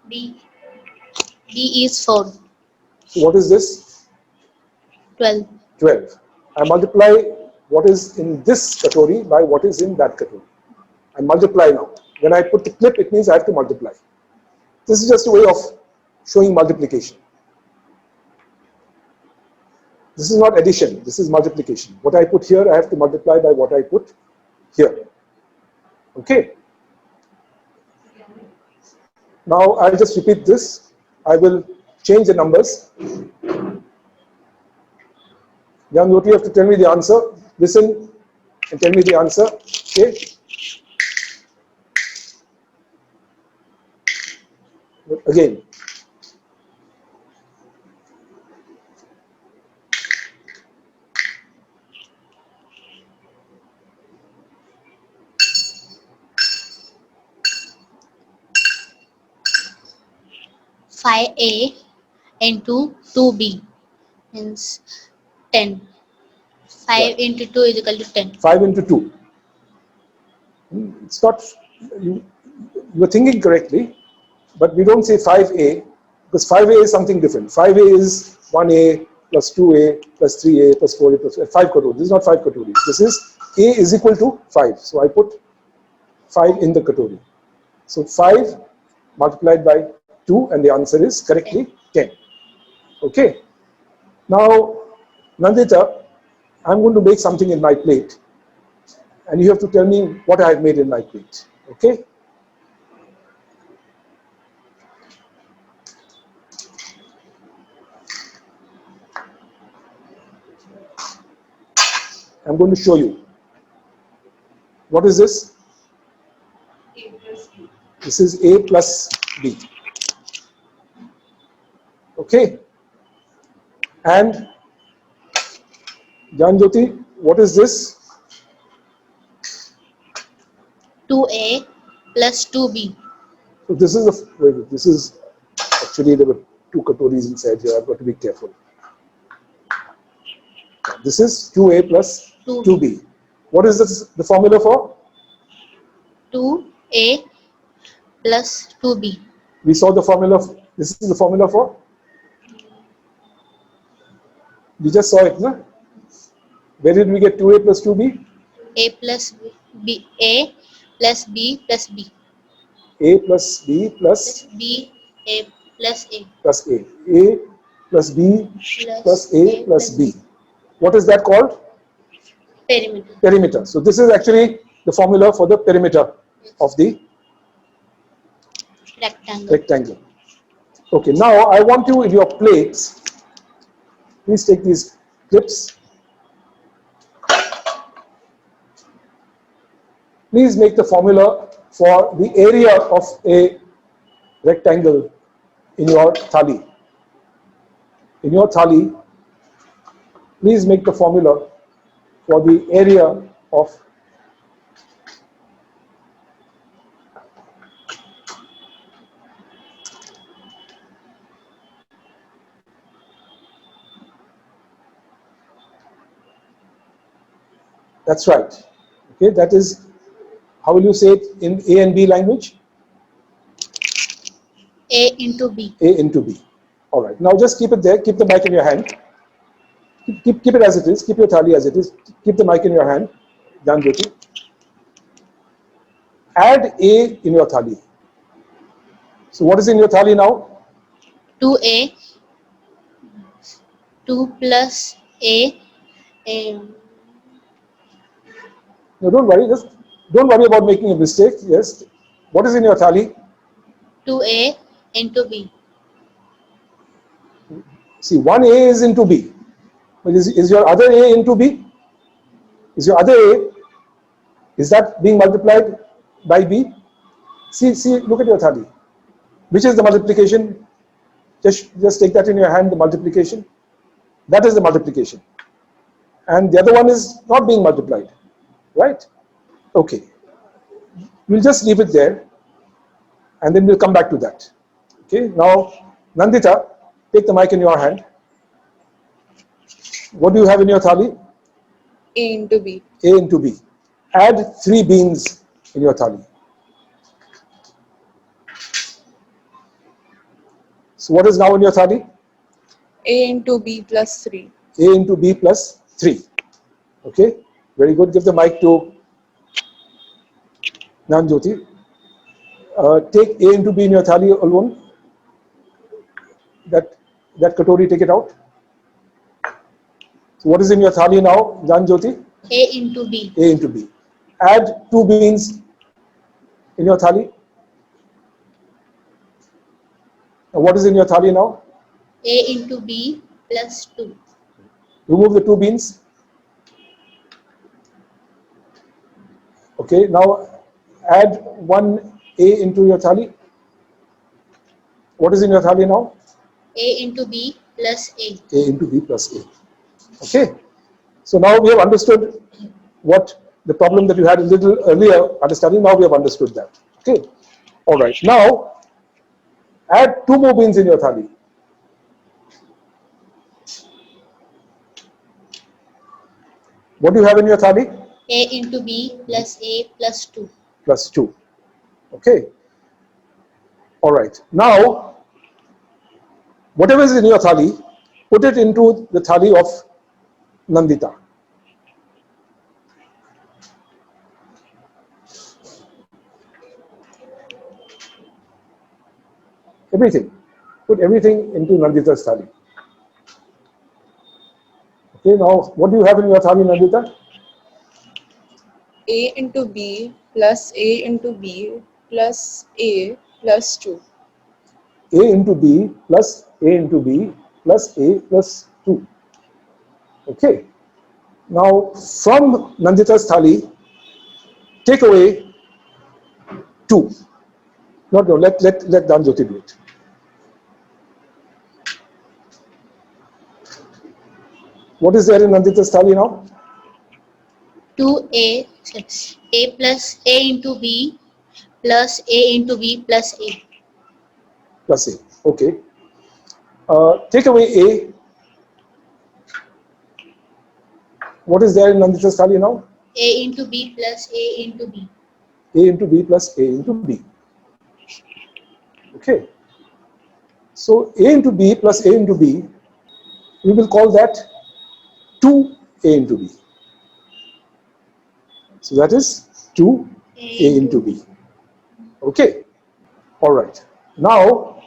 S2: B is 4.
S1: So what is this?
S2: 12.
S1: 12. I multiply what is in this katori by what is in that katori. I multiply now. When I put the clip, it means I have to multiply. This is just a way of showing multiplication. This is not addition, this is multiplication. What I put here, I have to multiply by what I put here. Okay. Now I'll just repeat this. I will change the numbers. Young Yoti, you have to tell me the answer. Listen and tell me the answer. Okay. Again.
S2: Five A into 2B means 10. 5
S1: Right.
S2: into 2 is equal to 10.
S1: 5 into 2. It's not, you are thinking correctly, but we don't say 5A, because 5A is something different. 5A is 1A plus 2A plus 3A plus 4A plus 5 katoris. This is not 5 katoris. This is A is equal to 5. So I put 5 in the katori. So 5 multiplied by 2, and the answer is correctly 10. Okay. Now, Nandita, I'm going to make something in my plate, and you have to tell me what I have made in my plate. Okay. I'm going to show you. What is this?
S3: A plus B.
S1: This is A plus B. Okay. And Janjoti, what is this?
S2: 2A plus 2B.
S1: So this is this is actually there were 2 katoris inside here. I've got to be careful. This is 2A plus 2B. What is this, the formula for?
S2: 2A plus 2B.
S1: We saw the formula. This is the formula for? We just saw it, no? Where did we get 2A plus 2B?
S2: A plus B. A plus B plus B.
S1: A plus B plus
S2: B. A plus A.
S1: plus A. A plus B plus A plus B. What is that called?
S2: Perimeter.
S1: Perimeter. So this is actually the formula for the perimeter of the rectangle. Okay, now I want you in your plates, please take these clips. Please make the formula for the area of a rectangle in your thali. In your thali, please make the formula for the area of that's right. Okay, that is, how will you say it in A and B language?
S2: A into B.
S1: A into B. All right. Now just keep it there. Keep the mic in your hand. Keep it as it is. Keep your thali as it is. Keep the mic in your hand. Janjoti. Add A in your thali. So what is in your thali now?
S2: 2A, 2 plus A, um,
S1: No, don't worry. Just don't worry about making a mistake. Yes. What is in your thali?
S2: 2A into B.
S1: See, one A is into B. But is your other A into B? Is your other A, is that being multiplied by B? See, look at your thali. Which is the multiplication? Just take that in your hand, the multiplication. That is the multiplication. And the other one is not being multiplied. Right? Okay. We'll just leave it there. And then we'll come back to that. Okay. Now, Nandita, take the mic in your hand. What do you have in your thali?
S3: A into B.
S1: A into B. Add 3 beans in your thali. So what is now in your thali?
S3: A into B plus 3.
S1: A into B plus 3. Okay, very good. Give the mic to Nanjyoti. Take A into B in your thali alone. That katori, take it out. So what is in your thali now, Nanjyoti?
S2: A into B.
S1: A into B. Add 2 beans in your thali. Now what is in your thali now?
S2: A into B plus 2.
S1: Remove the 2 beans. Okay, now add 1 A into your thali. What is in your thali now?
S2: A into B plus A.
S1: A into B plus A. Okay, so now we have understood what the problem that you had a little earlier understanding. Now we have understood that. Okay, all right. Now add 2 more beans in your thali. What do you have in your thali?
S2: A into B plus A plus 2.
S1: Plus 2. Okay. All right. Now, whatever is in your thali, put it into the thali of Nandita. Everything. Put everything into Nandita's thali. Okay, now what do you have in your thali, Nandita?
S3: A into B plus A into B plus A plus 2.
S1: A into B plus A into B plus A plus 2. Okay. Now from Nandita's thali, take away 2. No, let Danjyoti do it. What is there in Nandita's thali now?
S2: 2A, A plus A into B plus A into B plus A.
S1: Plus A. Okay. Take away A. What is there in Nandita's thali now?
S2: A into B plus A into B.
S1: A into B plus A into B. Okay. So A into B plus A into B, we will call that 2A into B. So that is 2A into B. Okay. All right. Now,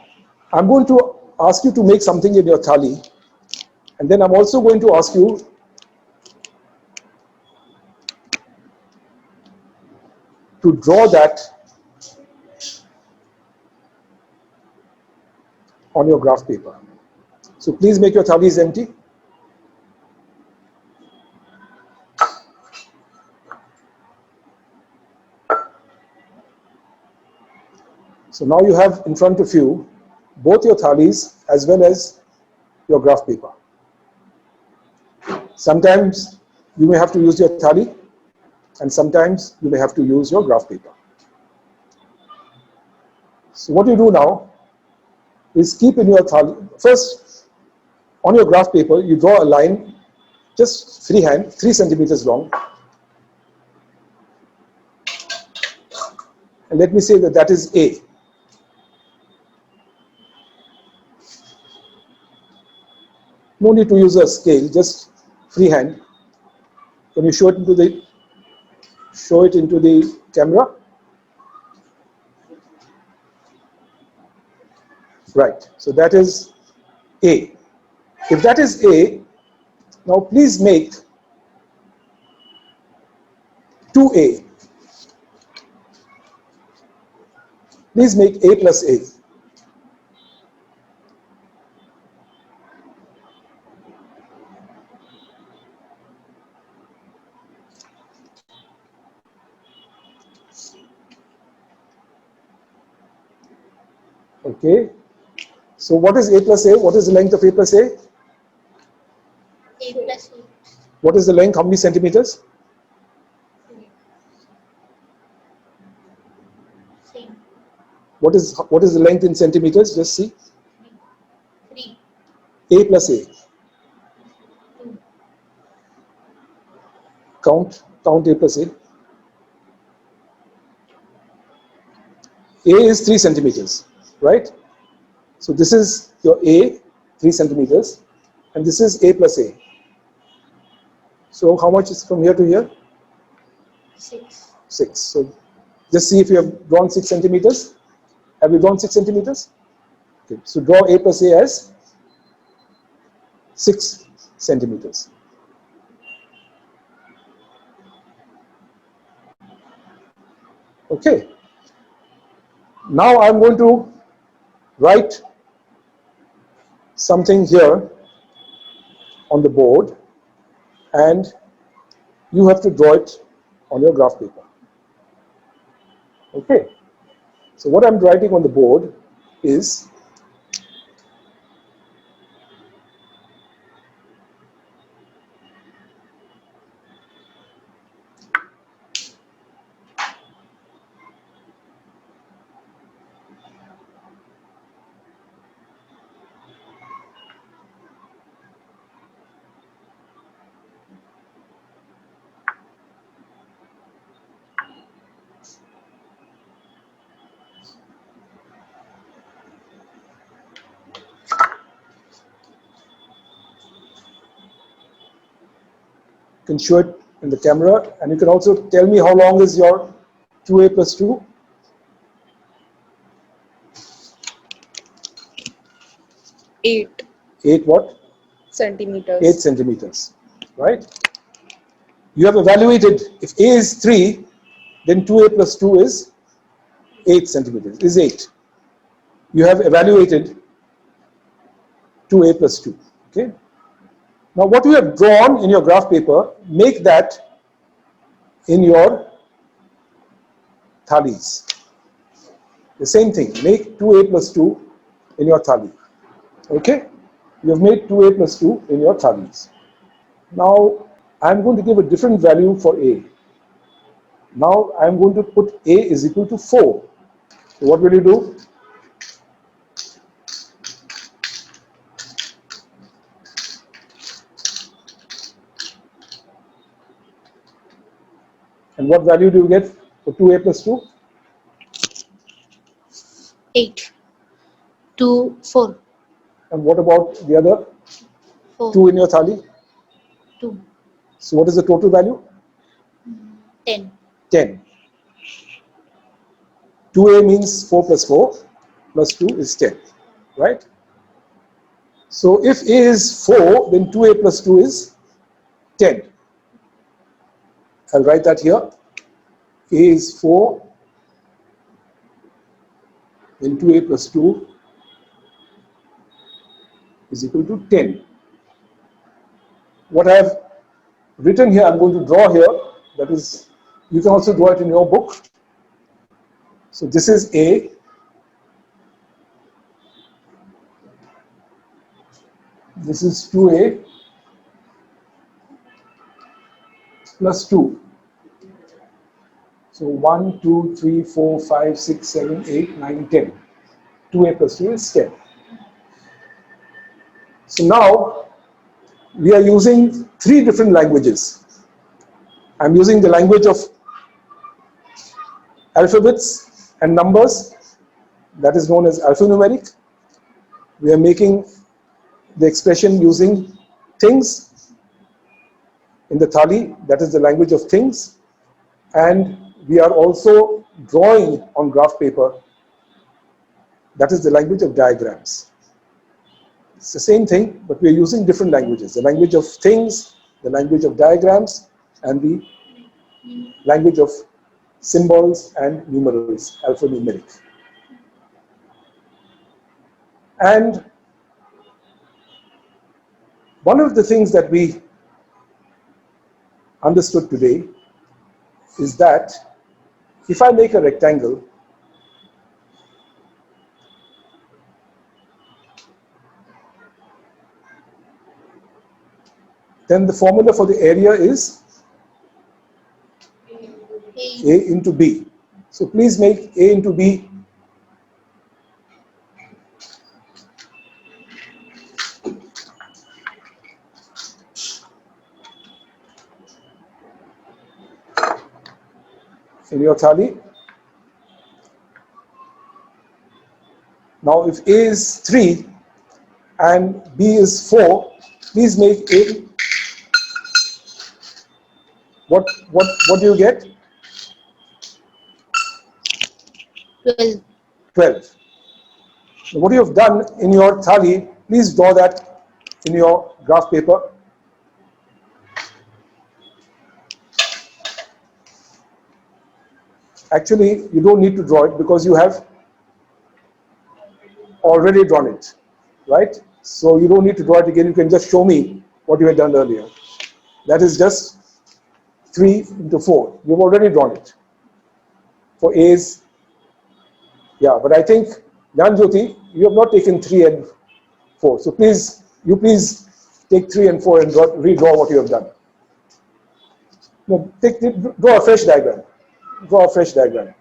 S1: I'm going to ask you to make something in your thali, and then I'm also going to ask you to draw that on your graph paper. So please make your thalis empty. So now you have in front of you both your thalis as well as your graph paper. Sometimes you may have to use your thali, and sometimes you may have to use your graph paper. So what you do now is keep in your thali, first on your graph paper you draw a line just freehand 3 centimeters long, and let me say that that is A. No need to use a scale, just freehand. Can you show it into the camera? Right. So that is A. If that is A, now please make 2A. Please make A plus A. Okay. So what is A plus A? What is the length of A plus A?
S2: A plus A.
S1: What is the length? How many centimeters?
S2: Same.
S1: What is the length in centimeters? Just see.
S2: 3.
S1: A plus A.
S2: 2.
S1: Count A plus A. A is 3 centimeters, right? So this is your A, 3 centimeters, and this is A plus A. So how much is from here to here?
S2: 6.
S1: 6. So just see if you have drawn 6 centimeters. Have you drawn 6 centimeters? Okay. So draw A plus A as 6 centimeters. Okay. Now I'm going to write something here on the board, and you have to draw it on your graph paper. Okay. So what I'm writing on the board is you can show it in the camera, and you can also tell me how long is your 2A plus 2.
S3: 8
S1: 8 what?
S3: centimeters.
S1: 8 centimeters, right? You have evaluated, if A is 3, then 2A plus 2 is 8 centimeters, is 8. You have evaluated 2A plus 2, okay? Now what you have drawn in your graph paper, make that in your thalis. The same thing, make 2A plus 2 in your thali. Okay? You have made 2A plus 2 in your thalis. Now I'm going to give a different value for A. Now I'm going to put A is equal to 4. So what will you do? And what value do you get for 2A plus 2?
S2: 8. 2, 4.
S1: And what about the other
S2: 4.
S1: 2 in your thali?
S2: 2.
S1: So what is the total value?
S2: 10.
S1: 10. 2A means 4 plus 4 plus 2 is 10, right? So if A is 4, then 2A plus 2 is 10. I'll write that here. A is 4, then 2A plus 2 is equal to 10. What I have written here, I'm going to draw here, that is, you can also draw it in your book. So this is A. This is 2A plus 2. So 1, 2, 3, 4, 5, 6, 7, 8, 9, 10. 2A plus 2 is 10. So now we are using 3 different languages. I'm using the language of alphabets and numbers, that is known as alphanumeric. We are making the expression using things in the thali, that is the language of things, and we are also drawing on graph paper That is the language of diagrams. It's the same thing, but we're using different languages. The language of things, the language of diagrams, and the language of symbols and numerals, alphanumeric. And one of the things that we understood today is that if I make a rectangle, then the formula for the area is A into B. So please make A into B in your thali. Now if A is 3 and B is 4, please make A. What do you get?
S2: 12.
S1: 12. What you have done in your thali, please draw that in your graph paper. Actually, you don't need to draw it because you have already drawn it, right? So you don't need to draw it again. You can just show me what you had done earlier. That is just 3 into 4. You've already drawn it. For A's, yeah, but I think, Jnan Jyoti, you have not taken 3 and 4. So please take 3 and 4 and redraw what you have done. No, draw a fresh diagram. Draw a fresh diagram.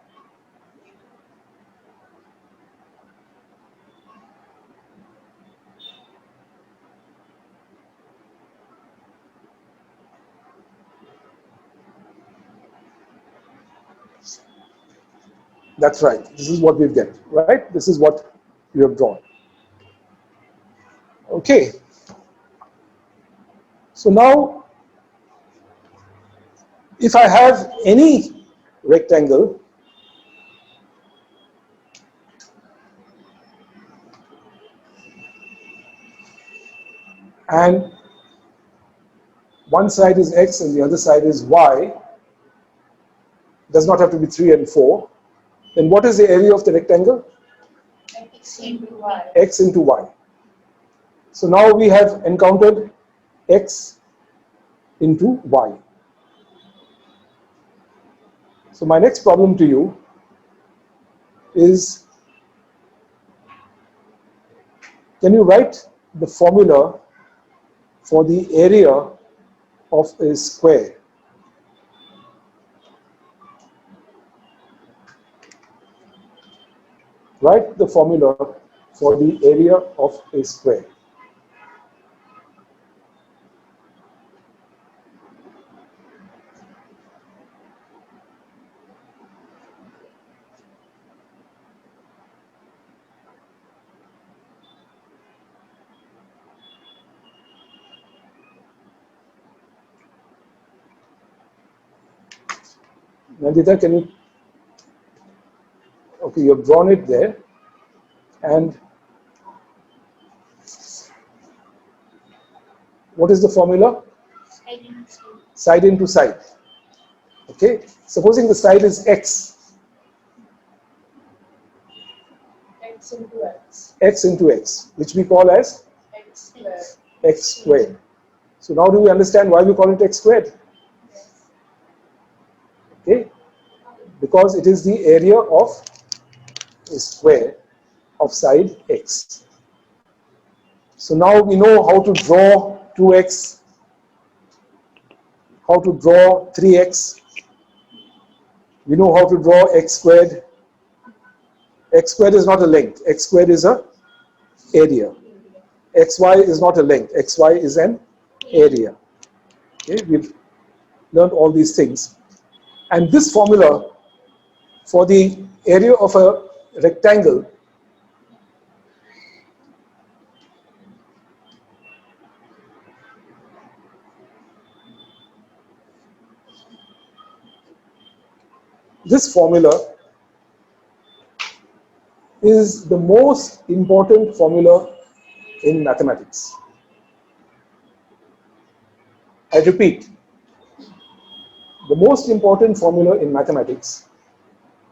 S1: That's right. This is what we get, right? This is what you have drawn. Okay. So now, if I have any rectangle, and one side is X and the other side is Y, does not have to be 3 and 4, then what is the area of the rectangle?
S2: X into Y.
S1: X into Y. So now we have encountered X into Y. So my next problem to you is, can you write the formula for the area of a square? Write the formula for the area of a square. Nandita, can you? Okay, you have drawn it there. And what is the formula? Side into side. Okay, supposing the side is X.
S3: X into X.
S1: X into X, which we call as
S3: X squared.
S1: X squared. So now do we understand why we call it X squared? Okay, because it is the area of a square of side X. So now we know how to draw 2X, how to draw 3X. We know how to draw X squared. X squared is not a length. X squared is a area. XY is not a length. XY is an area. Okay, we've learned all these things. And this formula for the area of a rectangle this formula is the most important formula in mathematics. I repeat, the most important formula in mathematics,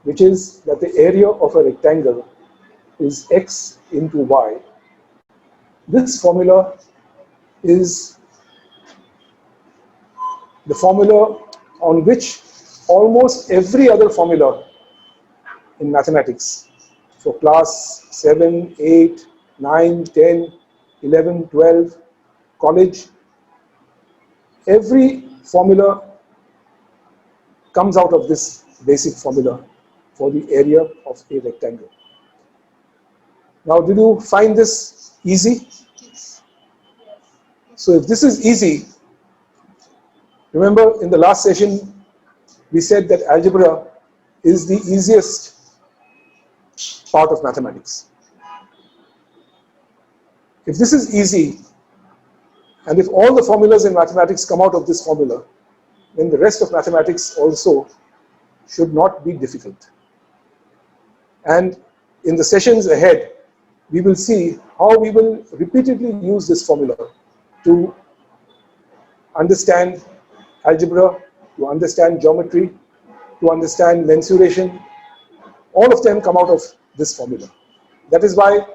S1: which is that the area of a rectangle is x into y. This formula is the formula on which almost every other formula in mathematics, so class 7, 8, 9, 10, 11, 12, college, every formula comes out of this basic formula for the area of a rectangle. Now, did you find this easy? So if this is easy, remember in the last session, we said that algebra is the easiest part of mathematics. If this is easy, and if all the formulas in mathematics come out of this formula, then the rest of mathematics also should not be difficult. And in the sessions ahead, we will see how we will repeatedly use this formula to understand algebra, to understand geometry, to understand mensuration. All of them come out of this formula. That is why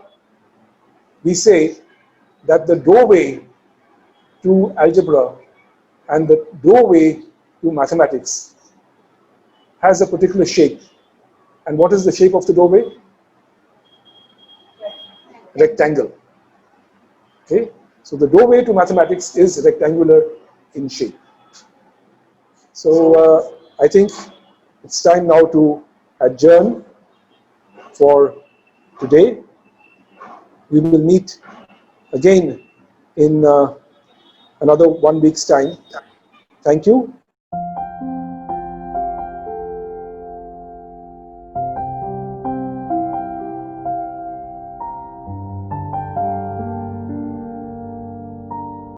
S1: we say that the doorway to algebra and the doorway to mathematics has a particular shape. And what is the shape of the doorway? Rectangle. Okay, so the doorway to mathematics is rectangular in shape. So I think it's time now to adjourn for today. We will meet again in another 1 week's time. Thank you.